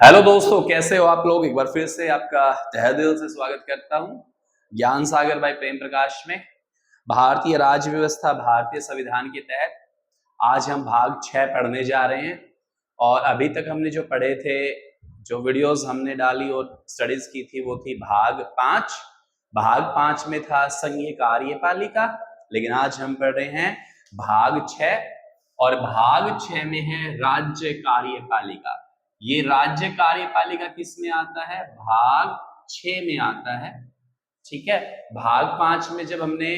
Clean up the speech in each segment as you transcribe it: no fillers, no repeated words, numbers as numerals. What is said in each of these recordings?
Hello दोस्तों, कैसे हो आप लोग। एक बार फिर से आपका तहे दिल से स्वागत करता हूं ज्ञान सागर भाई प्रेम प्रकाश में। भारतीय राज्य व्यवस्था, भारतीय संविधान के तहत आज हम भाग 6 पढ़ने जा रहे हैं। और अभी तक हमने जो पढ़े थे, जो वीडियोस हमने डाली और स्टडीज की थी, वो थी भाग 5। भाग 5 में था संघीय कार्यपालिका, लेकिन आज हम पढ़ रहे हैं भाग 6। और भाग 6 में है राज्य कार्यपालिका। ये राज्य कार्यपालिका किस में आता है? भाग 6 में आता है। ठीक है। भाग 5 में जब हमने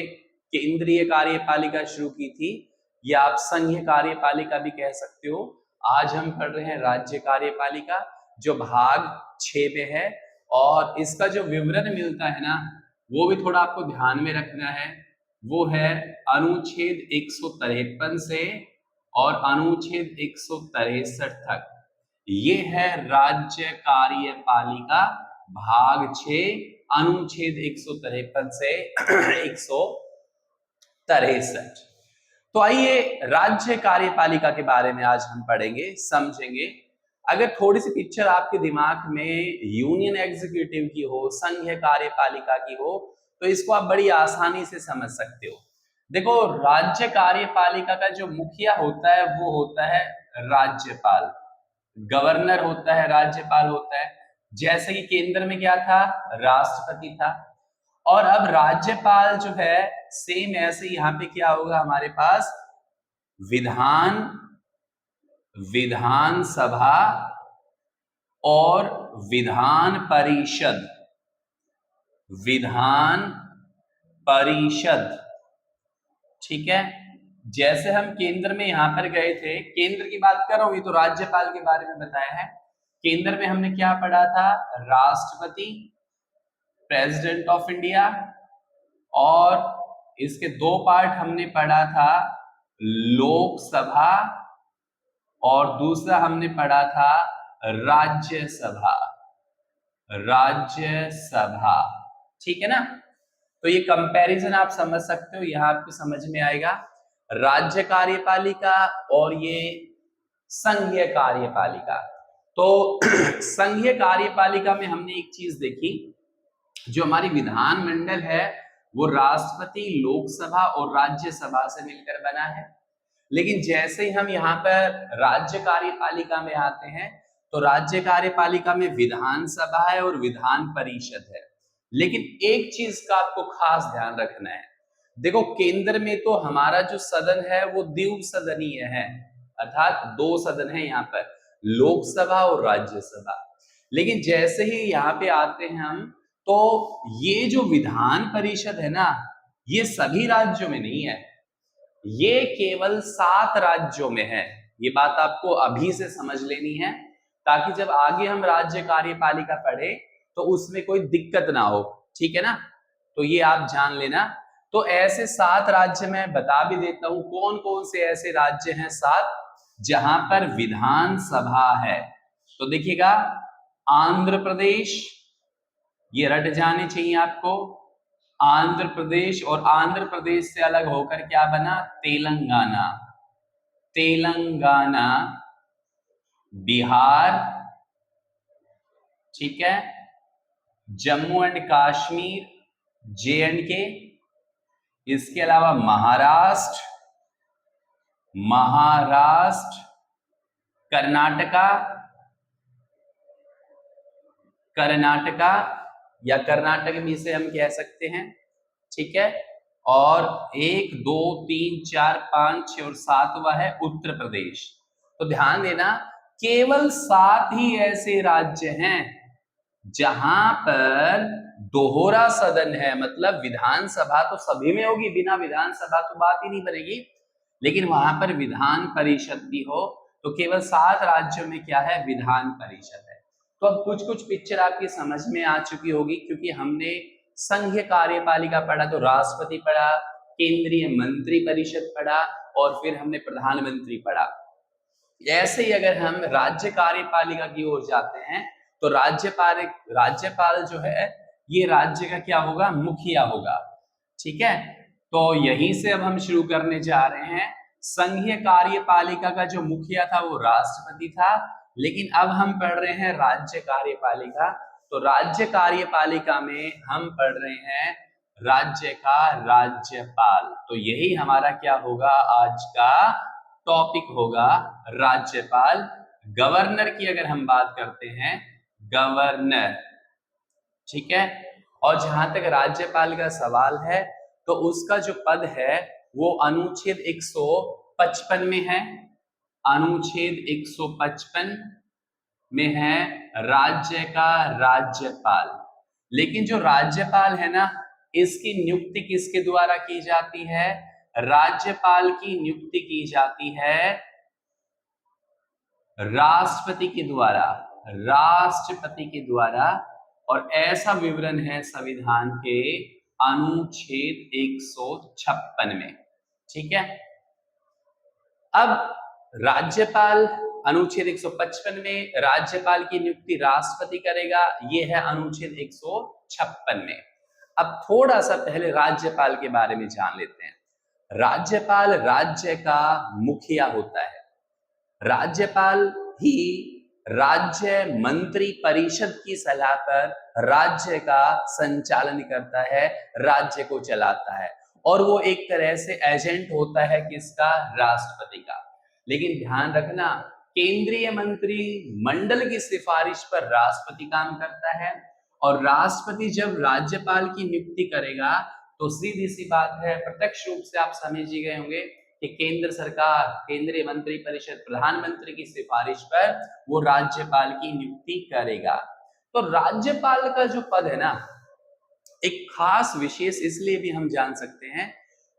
केंद्रीय कार्यपालिका शुरू की थी, या आप संघीय कार्यपालिका भी कह सकते हो। आज हम पढ़ रहे हैं राज्य कार्यपालिका, जो भाग 6 में है। और इसका जो विवरण मिलता है ना, वो भी थोड़ा आपको ध्यान में रखना है। वो है अनुच्छेद 153 से और अनुच्छेद 163 तक। ये है राज्य कार्यपालिका भाग 6, अनुच्छेद 153 से 163। तो आइए राज्य कार्यपालिका के बारे में आज हम पढ़ेंगे, समझेंगे। अगर थोड़ी सी पिक्चर आपके दिमाग में यूनियन एग्जीक्यूटिव की हो, संघीय कार्यपालिका की हो, तो इसको आप बड़ी आसानी से समझ सकते हो। देखो, राज्य कार्यपालिका का जो मुखिया होता है वो होता है राज्यपाल। गवर्नर होता है, राज्यपाल होता है। जैसे कि केंद्र में क्या था? राष्ट्रपति था। और अब राज्यपाल जो है, सेम ऐसे यहाँ पे क्या होगा हमारे पास? विधान सभा और विधान परिषद। विधान परिषद, ठीक है। जैसे हम केंद्र में यहां पर गए थे, केंद्र की बात कर रहा हूं, ये तो राज्यपाल के बारे में बताया है। केंद्र में हमने क्या पढ़ा था? राष्ट्रपति, प्रेसिडेंट ऑफ इंडिया। और इसके दो पार्ट हमने पढ़ा था, लोकसभा और दूसरा हमने पढ़ा था राज्यसभा। राज्यसभा, ठीक है ना। तो ये कंपैरिजन आप समझ सकते हो, यहां आपको समझ में आएगा राज्य कार्यपालिका और ये संघीय कार्यपालिका। तो संघीय कार्यपालिका में हमने एक चीज देखी, जो हमारी विधानमंडल है वो राष्ट्रपति, लोकसभा और राज्यसभा से मिलकर बना है। लेकिन जैसे ही हम यहाँ पर राज्य कार्यपालिका में आते हैं, तो राज्य कार्यपालिका में विधानसभा है और विधान परिषद है। लेकिन एक चीज का आपको खास ध्यान रखना है। देखो, केंद्र में तो हमारा जो सदन है वो द्विसदनीय है, अर्थात दो सदन है यहाँ पर, लोकसभा और राज्यसभा। लेकिन जैसे ही यहाँ पे आते हैं हम, तो ये जो विधान परिषद है ना, ये सभी राज्यों में नहीं है, ये केवल 7 राज्यों में है। ये बात आपको अभी से समझ लेनी है, ताकि जब आगे हम राज्य कार्यपालिका पढ़े तो उसमें कोई दिक्कत ना हो, ठीक है ना। तो ये आप जान लेना। तो ऐसे 7 राज्य मैं बता भी देता हूं, कौन कौन से ऐसे राज्य हैं 7 जहां पर विधानसभा है। तो देखिएगा, आंध्र प्रदेश, ये रट जाने चाहिए आपको। आंध्र प्रदेश, और आंध्र प्रदेश से अलग होकर क्या बना? तेलंगाना। तेलंगाना, बिहार, ठीक है, जम्मू एंड कश्मीर, JNK, इसके अलावा महाराष्ट्र, कर्नाटका, या कर्नाटक भी इसे हम कह सकते हैं, ठीक है। और 1 2 3 4 5 6 और 7वां है उत्तर प्रदेश। तो ध्यान देना, केवल 7 ही ऐसे राज्य हैं जहां पर दोहरा सदन है। मतलब विधानसभा तो सभी में होगी, बिना विधानसभा तो बात ही नहीं बनेगी, लेकिन वहां पर विधान परिषद भी हो। तो केवल 7 राज्यों में क्या है? विधान परिषद है। तो अब कुछ कुछ पिक्चर आपकी समझ में आ चुकी होगी, क्योंकि हमने संघीय कार्यपालिका पढ़ा तो राष्ट्रपति पढ़ा, केंद्रीय मंत्री परिषद पढ़ा, और फिर हमने प्रधानमंत्री पढ़ा। ऐसे ही अगर हम राज्य कार्यपालिका की ओर जाते हैं, तो राज्यपाल जो है, ये राज्य का क्या होगा? मुखिया होगा, ठीक है। तो यहीं से अब हम शुरू करने जा रहे हैं। संघीय कार्यपालिका का जो मुखिया था वो राष्ट्रपति था, लेकिन अब हम पढ़ रहे हैं राज्य कार्यपालिका। तो राज्य कार्यपालिका में हम पढ़ रहे हैं राज्य का राज्यपाल। तो यही हमारा क्या होगा, आज का टॉपिक होगा, राज्यपाल। गवर्नर की अगर हम बात करते हैं, गवर्नर, ठीक है। और जहां तक राज्यपाल का सवाल है, तो उसका जो पद है वो अनुच्छेद 155 में है, अनुच्छेद 155 में है राज्य का राज्यपाल। लेकिन जो राज्यपाल है ना, इसकी नियुक्ति किसके द्वारा की जाती है? राज्यपाल की नियुक्ति की जाती है राष्ट्रपति के द्वारा, राष्ट्रपति के द्वारा। और ऐसा विवरण है संविधान के अनुच्छेद 156 में, ठीक है। अब राज्यपाल, अनुच्छेद 155 में राज्यपाल की नियुक्ति राष्ट्रपति करेगा, ये है अनुच्छेद 156 में। अब थोड़ा सा पहले राज्यपाल के बारे में जान लेते हैं। राज्यपाल राज्य का मुखिया होता है। राज्यपाल ही राज्य मंत्री परिषद की सलाह पर राज्य का संचालन करता है, राज्य को चलाता है, और वो एक तरह से एजेंट होता है किसका? राष्ट्रपति का। लेकिन ध्यान रखना, केंद्रीय मंत्री मंडल की सिफारिश पर राष्ट्रपति काम करता है, और राष्ट्रपति जब राज्यपाल की नियुक्ति करेगा तो सीधी सी बात है, प्रत्यक्ष रूप से आप समझ ही गए होंगे कि केंद्र सरकार, केंद्रीय मंत्री परिषद, प्रधानमंत्री की सिफारिश पर वो राज्यपाल की नियुक्ति करेगा। तो राज्यपाल का जो पद है ना, एक खास विशेष इसलिए भी हम जान सकते हैं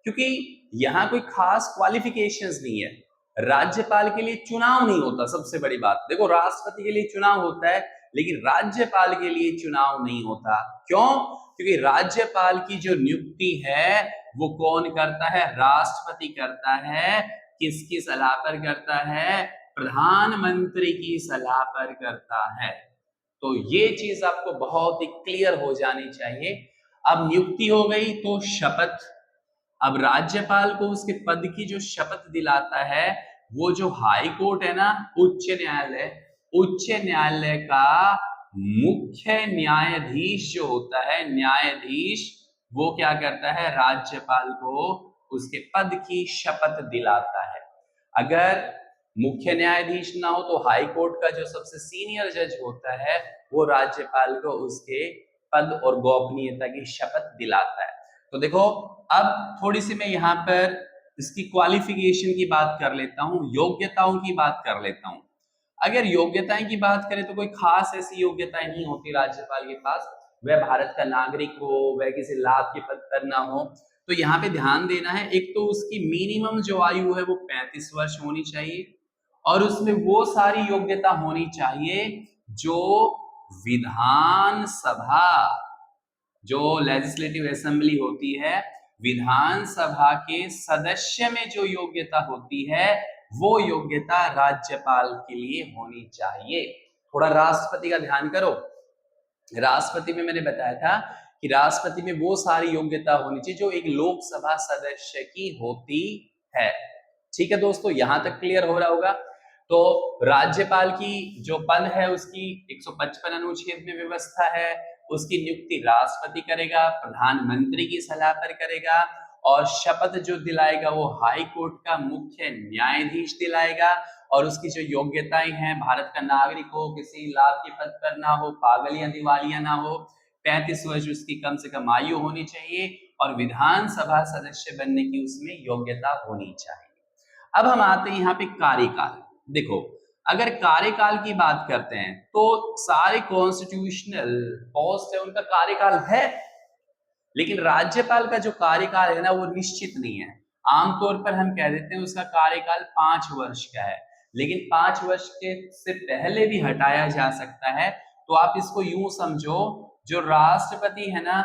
क्योंकि यहाँ कोई खास क्वालिफिकेशंस नहीं है। राज्यपाल के लिए चुनाव नहीं होता, सबसे बड़ी बात। देखो, राष्ट्रपति के लिए चुनाव होता है, लेकिन राज्यपाल के लिए चुनाव नहीं होता। क्यों? क्योंकि राज्यपाल की जो नियुक्ति है वो कौन करता है? राष्ट्रपति करता है। किसकी सलाह पर करता है? प्रधानमंत्री की सलाह पर करता है। तो ये चीज आपको बहुत ही क्लियर हो जानी चाहिए। अब नियुक्ति हो गई तो शपथ। अब राज्यपाल को उसके पद की जो शपथ दिलाता है, वो जो हाई कोर्ट है ना, उच्च न्यायालय, उच्च न्यायालय का मुख्य न्यायाधीश जो होता है, न्यायाधीश, वो क्या करता है? राज्यपाल को उसके पद की शपथ दिलाता है। अगर मुख्य न्यायाधीश ना हो तो हाई कोर्ट का जो सबसे सीनियर जज होता है, वो राज्यपाल को उसके पद और गोपनीयता की शपथ दिलाता है। तो देखो, अब थोड़ी सी मैं यहाँ पर इसकी क्वालिफिकेशन की बात कर लेता हूँ, योग्यताओं की बात कर लेता हूँ। अगर योग्यताएं की बात करें तो कोई खास ऐसी योग्यताएं नहीं होती राज्यपाल के पास। वह भारत का नागरिक हो, वह किसी लाभ के पद पर ना हो। तो यहाँ पे ध्यान देना है, एक तो उसकी मिनिमम जो आयु है वो 35 वर्ष होनी चाहिए, और उसमें वो सारी योग्यता होनी चाहिए जो विधानसभा, जो लेजिस्लेटिव असेंबली होती है, विधानसभा के सदस्य में जो योग्यता होती है, वो योग्यता राज्यपाल के लिए होनी चाहिए। थोड़ा राष्ट्रपति का ध्यान करो। राष्ट्रपति में मैंने बताया था कि राष्ट्रपति में वो सारी योग्यता होनी चाहिए जो एक लोकसभा सदस्य की होती है। ठीक है दोस्तों, यहां तक क्लियर हो रहा होगा। तो राज्यपाल की जो पद है उसकी 155 अनुच्छेद में व्यवस्था है, उसकी नियुक्ति राष्ट्रपति करेगा, प्रधानमंत्री की सलाह पर करेगा, और शपथ जो दिलाएगा वो हाई कोर्ट का मुख्य न्यायाधीश दिलाएगा। और उसकी जो योग्यताएं हैं, भारत का नागरिक हो, किसी लाभ के पद पर ना हो, पागल या दिवालिया ना हो, 35 वर्ष उसकी कम से कम आयु होनी चाहिए, और विधानसभा सदस्य बनने की उसमें योग्यता होनी चाहिए। अब हम आते हैं यहाँ पे कार्यकाल। देखो, अगर कार्यकाल की बात करते हैं तो सारे कॉन्स्टिट्यूशनल पोस्ट है उनका कार्यकाल है, लेकिन राज्यपाल का जो कार्यकाल है ना वो निश्चित नहीं है। आमतौर पर हम कह देते हैं उसका कार्यकाल 5 वर्ष का है, लेकिन 5 वर्ष के से पहले भी हटाया जा सकता है। तो आप इसको यूं समझो, जो राष्ट्रपति है ना,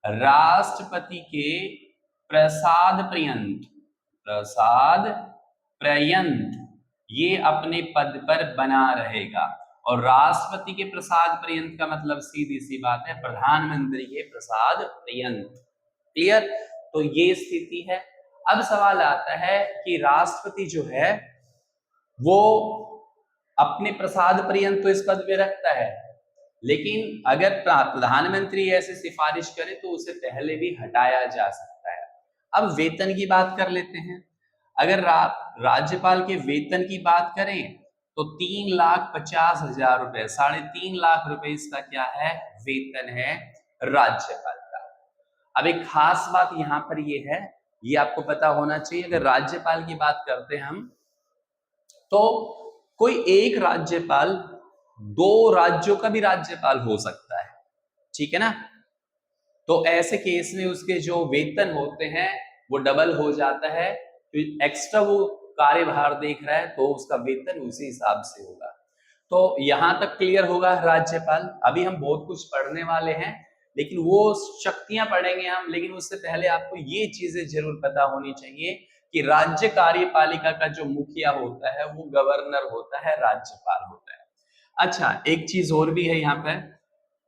राष्ट्रपति के प्रसाद पर्यंत, प्रसाद पर्यंत ये अपने पद पर बना रहेगा। और राष्ट्रपति के प्रसाद पर्यंत का मतलब सीधी सी बात है, प्रधानमंत्री के प्रसाद पर्यंत। क्लियर? तो ये स्थिति है। अब सवाल आता है कि राष्ट्रपति जो है वो अपने प्रसाद पर्यंत तो इस पद पे रखता है, लेकिन अगर प्रधानमंत्री ऐसे सिफारिश करे तो उसे पहले भी हटाया जा सकता है। अब वेतन की बात कर लेते हैं। अगर राज्यपाल के वेतन की बात करें तो 3,50,000 रुपए, 3.5 लाख रुपए इसका क्या है, वेतन है राज्यपाल का। अब एक खास बात यहां पर ये है, ये आपको पता होना चाहिए, अगर राज्यपाल की बात करते हैं हम तो कोई एक राज्यपाल 2 राज्यों का भी राज्यपाल हो सकता है, ठीक है ना। तो ऐसे केस में उसके जो वेतन होते हैं वो डबल हो जाता है, तो एक्स्ट्रा वो कार्यभार देख रहा है तो उसका वेतन उसी हिसाब से होगा। तो यहां तक क्लियर होगा राज्यपाल। अभी हम बहुत कुछ पढ़ने वाले हैं, लेकिन वो शक्तियां पढ़ेंगे हम, लेकिन उससे पहले आपको ये चीजें जरूर पता होनी चाहिए कि राज्य कार्यपालिका का जो मुखिया होता है वो गवर्नर होता है, राज्यपाल होता है। अच्छा, एक चीज और भी है यहाँ पर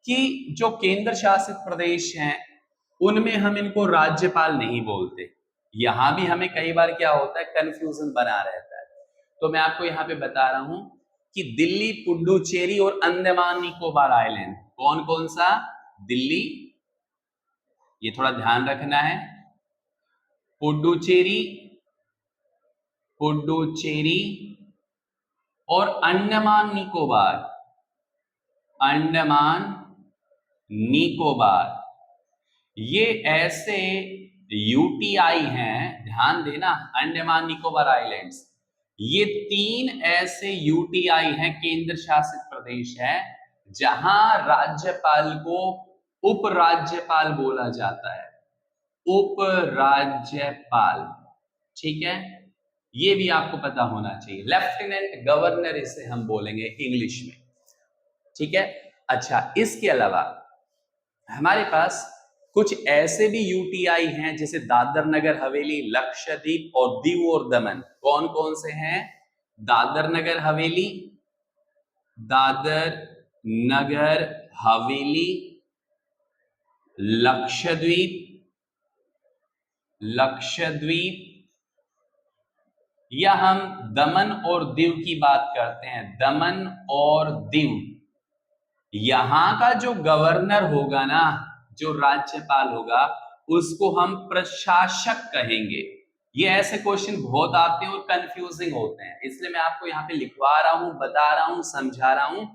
कि जो केंद्र शासित प्रदेश हैं उनमें हम इनको राज्यपाल नहीं बोलते। यहां भी हमें कई बार क्या होता है, कंफ्यूजन बना रहता है। तो मैं आपको यहाँ पे बता रहा हूं कि दिल्ली, पुडुचेरी और अंडमान निकोबार आइलैंड, कौन कौन सा, दिल्ली, ये थोड़ा ध्यान रखना है, पुडुचेरी, पुडुचेरी और अंडमान निकोबार, अंडमान निकोबार, ये ऐसे यूटीआई हैं, ध्यान देना, अंडमान निकोबार आइलैंड्स, ये 3 ऐसे यूटीआई हैं, केंद्र शासित प्रदेश है, जहां राज्यपाल को उपराज्यपाल बोला जाता है, उपराज्यपाल, ठीक है। ये भी आपको पता होना चाहिए, लेफ्टिनेंट गवर्नर इसे हम बोलेंगे इंग्लिश में, ठीक है। अच्छा, इसके अलावा हमारे पास कुछ ऐसे भी यूटीआई हैं जैसे दादर नगर हवेली, लक्षद्वीप और दीव और दमन। कौन कौन से हैं, दादर नगर हवेली, दादर नगर हवेली, लक्षद्वीप, लक्षद्वीप, या हम दमन और दीव की बात करते हैं, दमन और दीव। यहां का जो गवर्नर होगा ना, जो राज्यपाल होगा, उसको हम प्रशासक कहेंगे। ये ऐसे क्वेश्चन बहुत आते हैं और कंफ्यूजिंग होते हैं, इसलिए मैं आपको यहाँ पे लिखवा रहा हूं, बता रहा हूं, समझा रहा हूं।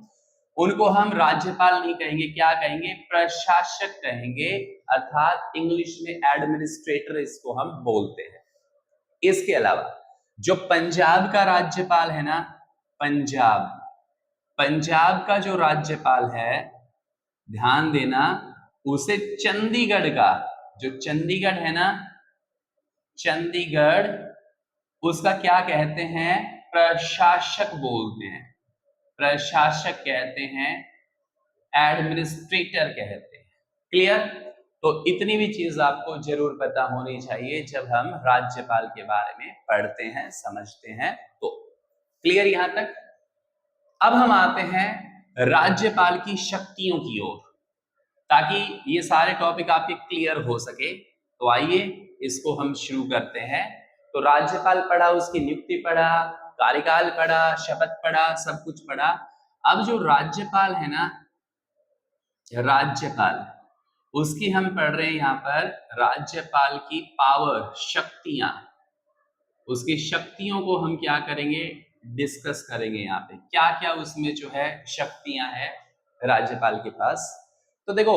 उनको हम राज्यपाल नहीं कहेंगे, क्या कहेंगे, प्रशासक कहेंगे, अर्थात इंग्लिश में एडमिनिस्ट्रेटर इसको हम बोलते हैं। इसके अलावा जो पंजाब का राज्यपाल है ना, पंजाब, पंजाब का जो राज्यपाल है, ध्यान देना, उसे चंडीगढ़ का, जो चंडीगढ़ है ना, चंडीगढ़, उसका क्या कहते हैं, प्रशासक बोलते हैं, प्रशासक कहते हैं, एडमिनिस्ट्रेटर कहते हैं। क्लियर। तो इतनी भी चीज आपको जरूर पता होनी चाहिए जब हम राज्यपाल के बारे में पढ़ते हैं, समझते हैं। तो क्लियर यहां तक। अब हम आते हैं राज्यपाल की शक्तियों की ओर, ताकि ये सारे टॉपिक आपके क्लियर हो सके। तो आइए इसको हम शुरू करते हैं। तो राज्यपाल पढ़ा, उसकी नियुक्ति पढ़ा, कार्यकाल पढ़ा, शपथ पढ़ा, सब कुछ पढ़ा। अब जो राज्यपाल है ना, राज्यपाल, उसकी हम पढ़ रहे हैं यहाँ पर, राज्यपाल की पावर, शक्तियां, उसकी शक्तियों को हम क्या करेंगे, डिस्कस करेंगे। यहाँ पे क्या क्या उसमें जो है शक्तियां हैं राज्यपाल के पास। तो देखो,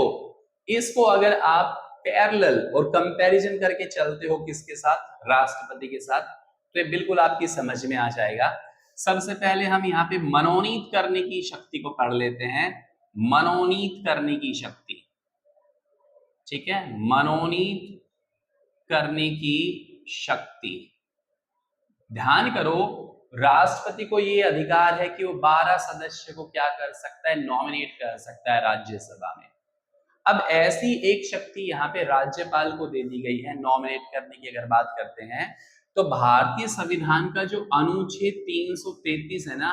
इसको अगर आप पैरेलल और कंपैरिजन करके चलते हो किसके साथ, राष्ट्रपति के साथ, तो ये बिल्कुल आपकी समझ में आ जाएगा। सबसे पहले हम यहाँ पे मनोनीत करने की शक्ति को पढ़ लेते हैं, मनोनीत करने की शक्ति, ठीक है, मनोनीत करने की शक्ति। ध्यान करो, राष्ट्रपति को ये अधिकार है कि वो 12 सदस्य को क्या कर सकता है, नॉमिनेट कर सकता है राज्यसभा में। अब ऐसी एक शक्ति यहाँ पे राज्यपाल को दे दी गई है नॉमिनेट करने की। अगर बात करते हैं तो भारतीय संविधान का जो अनुच्छेद 333 है ना,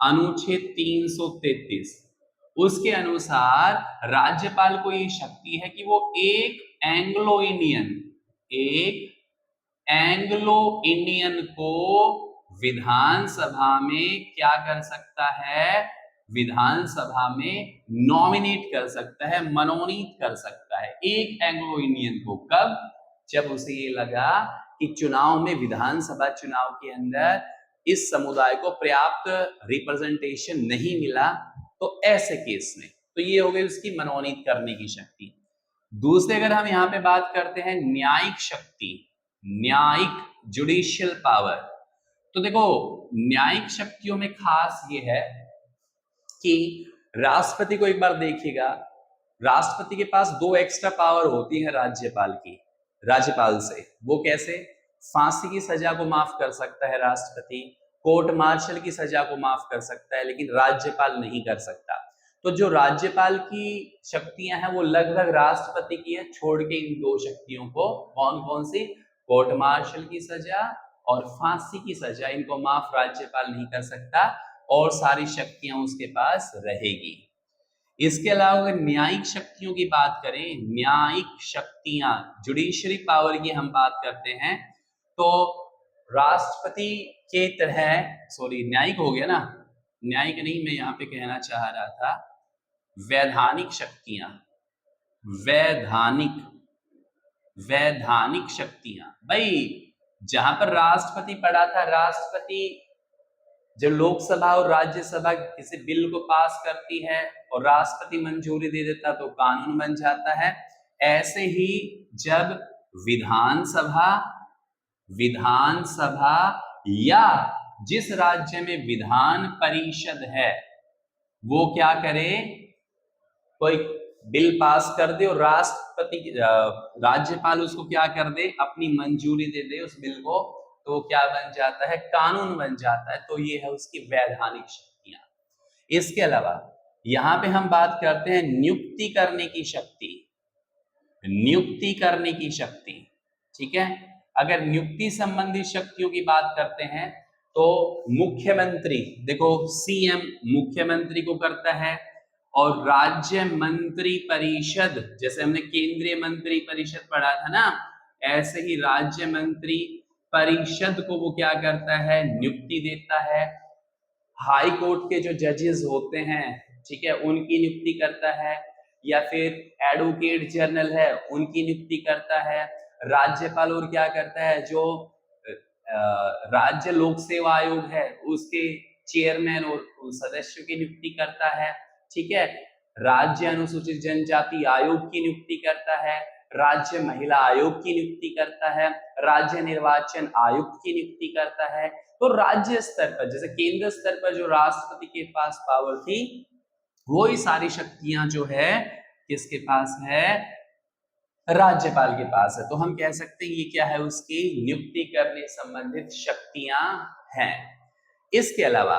अनुच्छेद 333, उसके अनुसार राज्यपाल को ये शक्ति है कि वो एक एंग्लो इंडियन को विधानसभा में क्या कर सकता है, विधानसभा में नॉमिनेट कर सकता है, मनोनीत कर सकता है एक एंग्लो इंडियन को। कब? जब उसे ये लगा कि चुनाव में, विधानसभा चुनाव के अंदर इस समुदाय को पर्याप्त रिप्रेजेंटेशन नहीं मिला, तो ऐसे केस में, तो ये हो गई उसकी मनोनीत करने की शक्ति। दूसरे अगर हम यहाँ पे बात करते हैं न्यायिक शक्ति, न्यायिक जुडिशियल पावर, तो देखो न्यायिक शक्तियों में खास ये है कि राष्ट्रपति को एक बार देखिएगा, राष्ट्रपति के पास 2 एक्स्ट्रा पावर होती है राज्यपाल से। वो कैसे? फांसी की सजा को माफ कर सकता है राष्ट्रपति, कोर्ट मार्शल की सजा को माफ कर सकता है, लेकिन राज्यपाल नहीं कर सकता। तो जो राज्यपाल की शक्तियां हैं वो लगभग राष्ट्रपति की है, छोड़ के इन 2 शक्तियों को। कौन कौन सी? कोर्ट मार्शल की सजा और फांसी की सजा, इनको माफ राज्यपाल नहीं कर सकता, और सारी शक्तियां उसके पास रहेगी। इसके अलावा अगर न्यायिक शक्तियों की बात करें, न्यायिक शक्तियां, जुडिशरी पावर की हम बात करते हैं, तो राष्ट्रपति के तरह, सॉरी न्यायिक हो गया ना, न्यायिक नहीं, मैं यहाँ पे कहना चाह रहा था वैधानिक शक्तियां, वैधानिक शक्तियां। भाई जहां पर राष्ट्रपति पढ़ा था, राष्ट्रपति जब लोकसभा और राज्यसभा किसी बिल को पास करती है और राष्ट्रपति मंजूरी दे देता तो कानून बन जाता है। ऐसे ही जब विधानसभा या जिस राज्य में विधान परिषद है वो क्या करे, कोई बिल पास कर दे और राज्यपाल उसको क्या कर दे, अपनी मंजूरी दे दे उस बिल को, तो क्या बन जाता है, कानून बन जाता है। तो ये है उसकी वैधानिक शक्तियां। इसके अलावा यहां पे हम बात करते हैं नियुक्ति करने की शक्ति, ठीक है। अगर नियुक्ति संबंधी शक्तियों की बात करते हैं तो मुख्यमंत्री, देखो सीएम मुख्यमंत्री को करता है, और राज्य मंत्री परिषद, जैसे हमने केंद्रीय मंत्री परिषद पढ़ा था ना, ऐसे ही राज्य मंत्री परिषद को वो क्या करता है, नियुक्ति देता है। हाई कोर्ट के जो जजेस होते हैं, ठीक है, उनकी नियुक्ति करता है, या फिर एडवोकेट जनरल है उनकी नियुक्ति करता है। राज्यपाल और क्या करता है, जो राज्य लोक सेवा आयोग है उसके चेयरमैन और सदस्यों की नियुक्ति करता है, ठीक है। राज्य अनुसूचित जनजाति आयोग की नियुक्ति करता है, राज्य महिला आयोग की नियुक्ति करता है, राज्य निर्वाचन आयुक्त की नियुक्ति करता है। तो राज्य स्तर पर, जैसे केंद्र स्तर पर जो राष्ट्रपति के पास पावर थी, वो ही सारी शक्तियां जो है किसके पास है, राज्यपाल के पास है। तो हम कह सकते हैं ये क्या है, उसकी नियुक्ति करने संबंधित शक्तियां हैं। इसके अलावा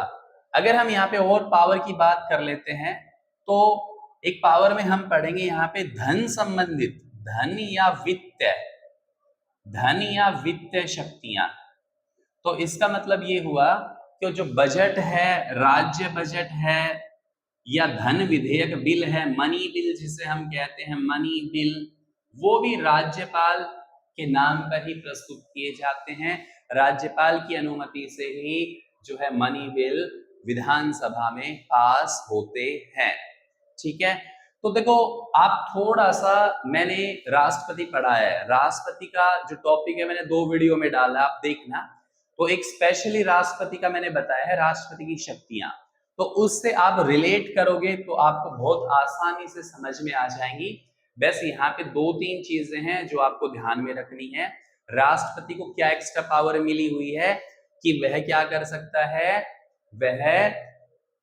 अगर हम यहाँ पे और पावर की बात कर लेते हैं तो एक पावर में हम पढ़ेंगे यहाँ पे धन संबंधित, धन या वित्त शक्तियां। तो इसका मतलब ये हुआ कि जो बजट है, राज्य बजट है, या धन विधेयक बिल है, मनी बिल जिसे हम कहते हैं, मनी बिल, वो भी राज्यपाल के नाम पर ही प्रस्तुत किए जाते हैं। राज्यपाल की अनुमति से ही जो है मनी बिल विधानसभा में पास होते हैं, ठीक है। तो देखो आप थोड़ा सा, मैंने राष्ट्रपति पढ़ा है, राष्ट्रपति का जो टॉपिक है मैंने 2 वीडियो में डाला, आप देखना। तो एक स्पेशली राष्ट्रपति का मैंने बताया है, राष्ट्रपति की शक्तियां, तो उससे आप रिलेट करोगे तो आपको बहुत आसानी से समझ में आ जाएंगी। बस यहाँ पे 2-3 चीजें हैं जो आपको ध्यान में रखनी है। राष्ट्रपति को क्या एक्स्ट्रा पावर मिली हुई है कि वह क्या कर सकता है, वह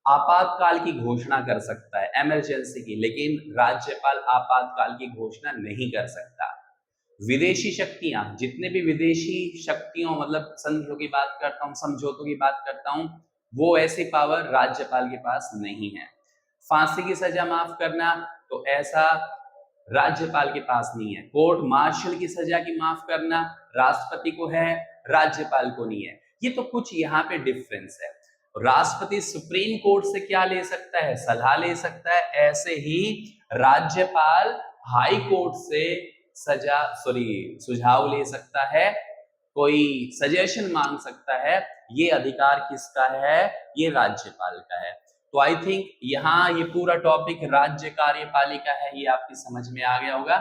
आपातकाल की घोषणा कर सकता है, इमरजेंसी की, लेकिन राज्यपाल आपातकाल की घोषणा नहीं कर सकता। विदेशी शक्तियां, जितने भी विदेशी शक्तियों, मतलब संधियों की बात करता हूं, समझौतों की बात करता हूं, वो ऐसी पावर राज्यपाल के पास नहीं है। फांसी की सजा माफ करना, तो ऐसा राज्यपाल के पास नहीं है। कोर्ट मार्शल की सजा की माफ करना राष्ट्रपति को है, राज्यपाल को नहीं है। ये तो कुछ यहाँ पे डिफरेंस है। राष्ट्रपति सुप्रीम कोर्ट से क्या ले सकता है, सलाह ले सकता है, ऐसे ही राज्यपाल हाई कोर्ट से सुझाव ले सकता है, कोई सजेशन मांग सकता है, ये अधिकार किसका है, ये राज्यपाल का है। तो आई थिंक यहाँ ये पूरा टॉपिक राज्य कार्यपालिका है, ये आपकी समझ में आ गया होगा।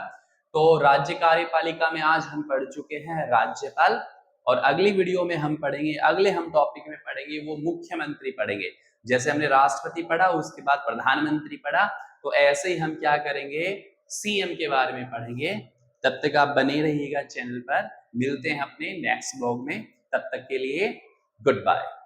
तो राज्य कार्यपालिका में आज हम पढ़ चुके हैं राज्यपाल, और अगली वीडियो में हम पढ़ेंगे, अगले हम टॉपिक में पढ़ेंगे वो मुख्यमंत्री पढ़ेंगे। जैसे हमने राष्ट्रपति पढ़ा, उसके बाद प्रधानमंत्री पढ़ा, तो ऐसे ही हम क्या करेंगे, सीएम के बारे में पढ़ेंगे। तब तक आप बने रहिएगा चैनल पर, मिलते हैं अपने नेक्स्ट ब्लॉग में, तब तक के लिए गुड बाय।